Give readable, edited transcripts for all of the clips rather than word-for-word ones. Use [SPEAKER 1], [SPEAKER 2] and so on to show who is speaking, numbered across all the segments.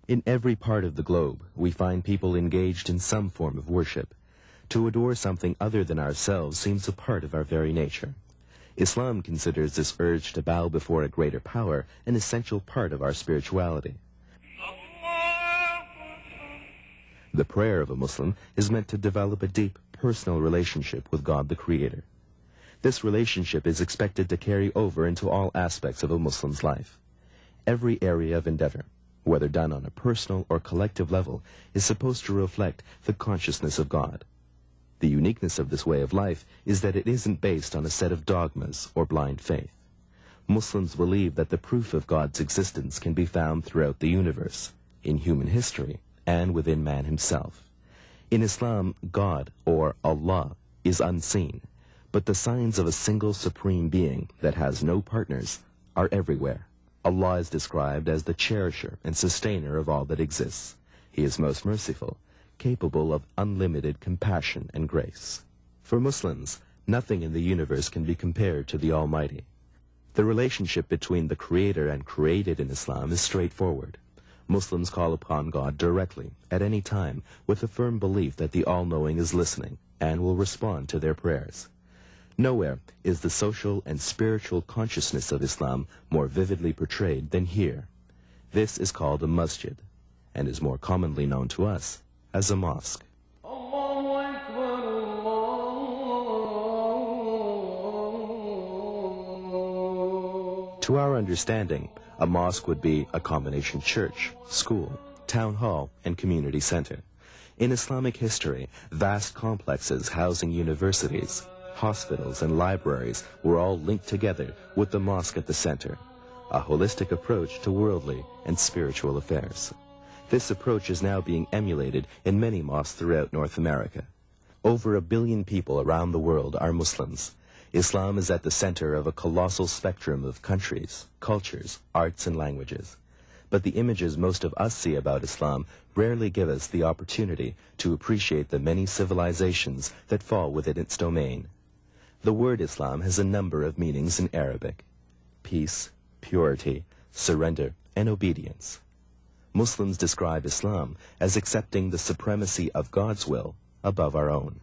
[SPEAKER 1] In every part of the globe, we find people engaged in some form of worship. To adore something other than ourselves seems a part of our very nature. Islam considers this urge to bow before a greater power an essential part of our spirituality. The prayer of a Muslim is meant to develop a deep, personal relationship with God the Creator. This relationship is expected to carry over into all aspects of a Muslim's life. Every area of endeavor, whether done on a personal or collective level, is supposed to reflect the consciousness of God. The uniqueness of this way of life is that it isn't based on a set of dogmas or blind faith. Muslims believe that the proof of God's existence can be found throughout the universe, in human history, and within man himself. In Islam, God, or Allah, is unseen, but the signs of a single supreme being that has no partners are everywhere. Allah is described as the cherisher and sustainer of all that exists. He is most merciful, capable of unlimited compassion and grace. For Muslims, nothing in the universe can be compared to the Almighty. The relationship between the Creator and created in Islam is straightforward. Muslims call upon God directly, at any time, with a firm belief that the All-Knowing is listening and will respond to their prayers. Nowhere is the social and spiritual consciousness of Islam more vividly portrayed than here. This is called a masjid, and is more commonly known to us as a mosque. To our understanding, a mosque would be a combination church, school, town hall, and community center. In Islamic history, vast complexes housing universities, hospitals, and libraries were all linked together with the mosque at the center, a holistic approach to worldly and spiritual affairs. This approach is now being emulated in many mosques throughout North America. Over 1 billion people around the world are Muslims. Islam is at the center of a colossal spectrum of countries, cultures, arts, and languages. But the images most of us see about Islam rarely give us the opportunity to appreciate the many civilizations that fall within its domain. The word Islam has a number of meanings in Arabic: peace, purity, surrender, and obedience. Muslims describe Islam as accepting the supremacy of God's will above our own.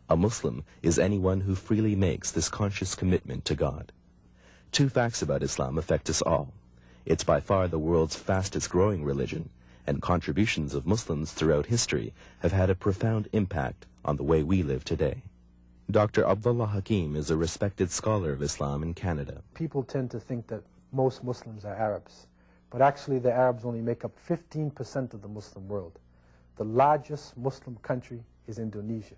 [SPEAKER 1] A Muslim is anyone who freely makes this conscious commitment to God. Two facts about Islam affect us all. It's by far the world's fastest growing religion, and contributions of Muslims throughout history have had a profound impact on the way we live today. Dr. Abdullah Hakim is a respected scholar of Islam in Canada.
[SPEAKER 2] People tend to think that most Muslims are Arabs, but actually the Arabs only make up 15% of the Muslim world. The largest Muslim country is Indonesia,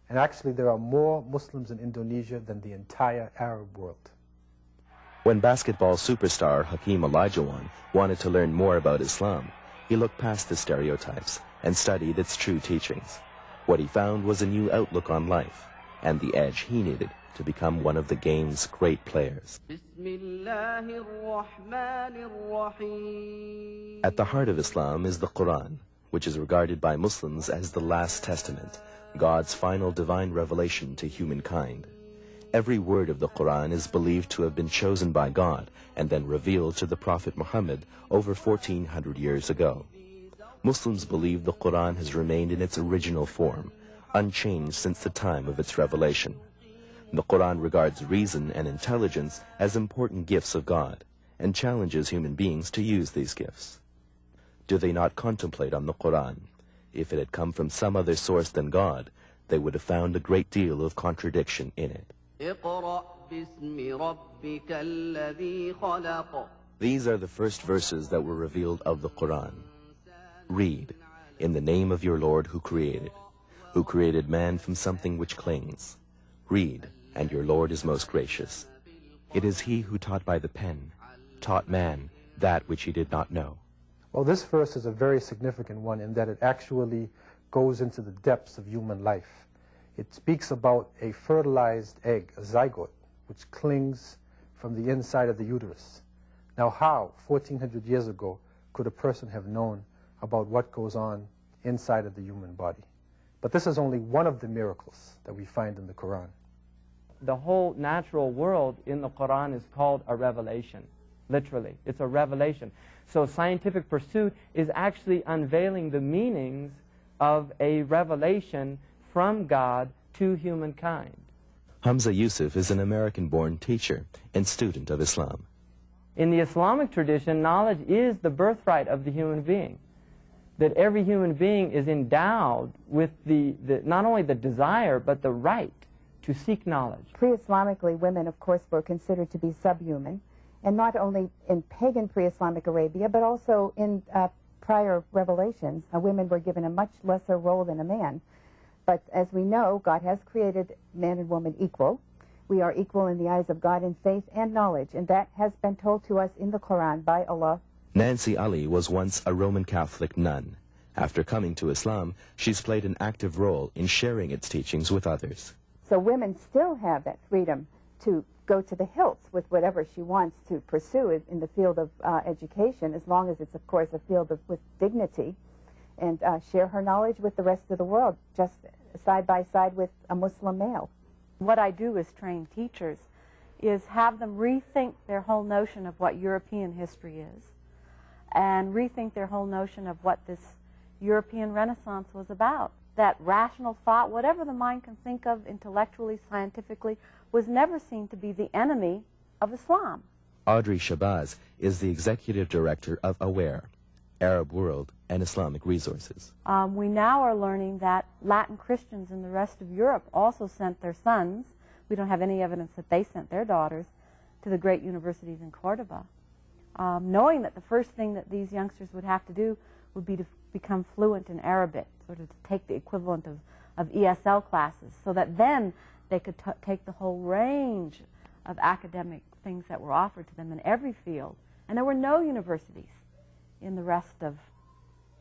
[SPEAKER 2] and actually there are more Muslims in Indonesia than the entire Arab world.
[SPEAKER 1] When basketball superstar Hakeem Olajuwon wanted to learn more about Islam, he looked past the stereotypes and studied its true teachings. What he found was a new outlook on life, and the edge he needed to become one of the game's great players. At the heart of Islam is the Quran, which is regarded by Muslims as the last testament, God's final divine revelation to humankind. Every word of the Quran is believed to have been chosen by God and then revealed to the Prophet Muhammad over 1400 years ago. Muslims believe the Quran has remained in its original form, unchanged since the time of its revelation. The Quran regards reason and intelligence as important gifts of God and challenges human beings to use these gifts. Do they not contemplate on the Quran? If it had come from some other source than God, they would have found a great deal of contradiction in it. These are the first verses that were revealed of the Quran. Read, in the name of your Lord who created man from something which clings. Read, and your Lord is most gracious. It is he who taught by the pen, taught man that which he did not know.
[SPEAKER 2] Well, this verse is a very significant one in that it actually goes into the depths of human life. It speaks about a fertilized egg, a zygote, which clings from the inside of the uterus. Now how, 1400 years ago, could a person have known about what goes on inside of the human body? But this is only one of the miracles that we find in the Quran.
[SPEAKER 3] The whole natural world in the Quran is called a revelation. literally. It's a revelation. So scientific pursuit is actually unveiling the meanings of a revelation from God to humankind.
[SPEAKER 1] Hamza Yusuf is an American-born teacher and student of Islam.
[SPEAKER 3] In the Islamic tradition, knowledge is the birthright of the human being. That every human being is endowed with not only the desire, but the right to seek knowledge.
[SPEAKER 4] Pre-Islamically, women, of course, were considered to be subhuman, and not only in pagan pre-Islamic Arabia, but also in prior revelations, women were given a much lesser role than a man. But as we know, God has created man and woman equal. We are equal in the eyes of God in faith and knowledge, and that has been told to us in the Quran by Allah.
[SPEAKER 1] Nancy Ali was once a Roman Catholic nun. After coming to Islam, she's played an active role in sharing its teachings with others.
[SPEAKER 4] So women still have that freedom to go to the hilts with whatever she wants to pursue in the field of education, as long as it's, of course, a field with dignity, and share her knowledge with the rest of the world, just side by side with a Muslim male.
[SPEAKER 5] What I do as trained teachers is have them rethink their whole notion of what European history is, and rethink their whole notion of what this European Renaissance was about. That rational thought, whatever the mind can think of intellectually, scientifically, was never seen to be the enemy of Islam.
[SPEAKER 1] Audrey Shabazz is the executive director of AWARE, Arab World and Islamic Resources.
[SPEAKER 5] We now are learning that Latin Christians in the rest of Europe also sent their sons. We don't have any evidence that they sent their daughters to the great universities in Cordoba, knowing that the first thing that these youngsters would have to do would be to become fluent in Arabic, sort of to take the equivalent of ESL classes, so that then they could take the whole range of academic things that were offered to them in every field. And there were no universities in the rest of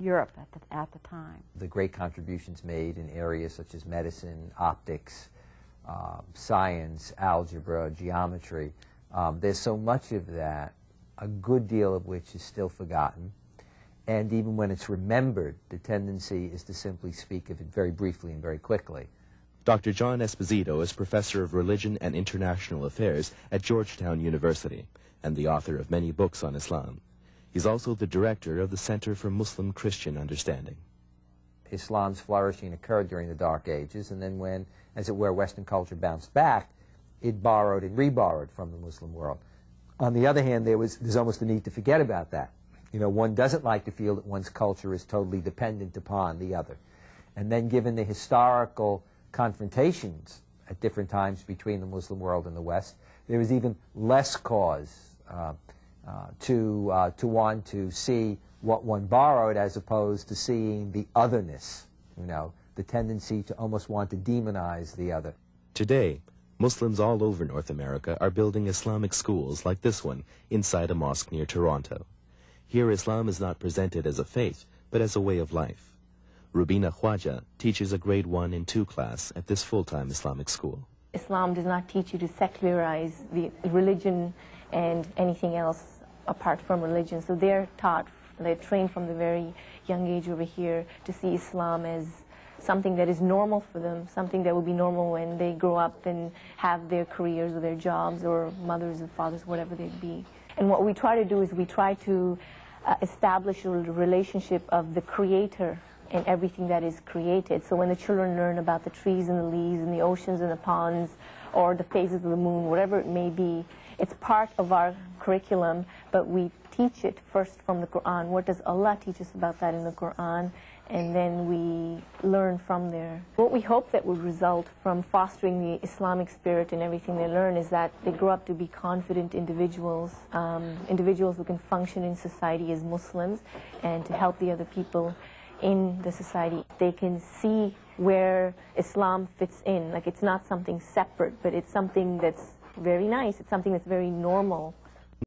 [SPEAKER 5] Europe at the time.
[SPEAKER 6] The great contributions made in areas such as medicine, optics, science, algebra, geometry, there's so much of that, a good deal of which is still forgotten. And even when it's remembered, the tendency is to simply speak of it very briefly and very quickly.
[SPEAKER 1] Dr. John Esposito is Professor of Religion and International Affairs at Georgetown University and the author of many books on Islam. He's also the director of the Center for Muslim-Christian Understanding.
[SPEAKER 6] Islam's flourishing occurred during the Dark Ages, and then when, as it were, Western culture bounced back, it borrowed and reborrowed from the Muslim world. On the other hand, there's almost a need to forget about that. You know, one doesn't like to feel that one's culture is totally dependent upon the other. And then given the historical confrontations at different times between the Muslim world and the West, there is even less cause to want to see what one borrowed as opposed to seeing the otherness, you know, the tendency to almost want to demonize the other.
[SPEAKER 1] Today, Muslims all over North America are building Islamic schools like this one inside a mosque near Toronto. Here, Islam is not presented as a faith, but as a way of life. Rubina Khwaja teaches a grade 1 and 2 class at this full-time Islamic school.
[SPEAKER 7] Islam does not teach you to secularize the religion and anything else apart from religion. So they're trained from the very young age over here to see Islam as something that is normal for them, something that will be normal when they grow up and have their careers or their jobs or mothers and fathers, whatever they be. And what we try to do is we try to establish a relationship of the Creator and everything that is created. So when the children learn about the trees and the leaves and the oceans and the ponds or the phases of the moon, whatever it may be, it's part of our curriculum, but we teach it first from the Quran. What does Allah teach us about that in the Quran? And then we learn from there. What we hope that would result from fostering the Islamic spirit and everything they learn is that they grow up to be confident individuals, individuals who can function in society as Muslims and to help the other people in the society. They can see where Islam fits in. Like, it's not something separate, but it's something that's very nice. It's something that's very normal.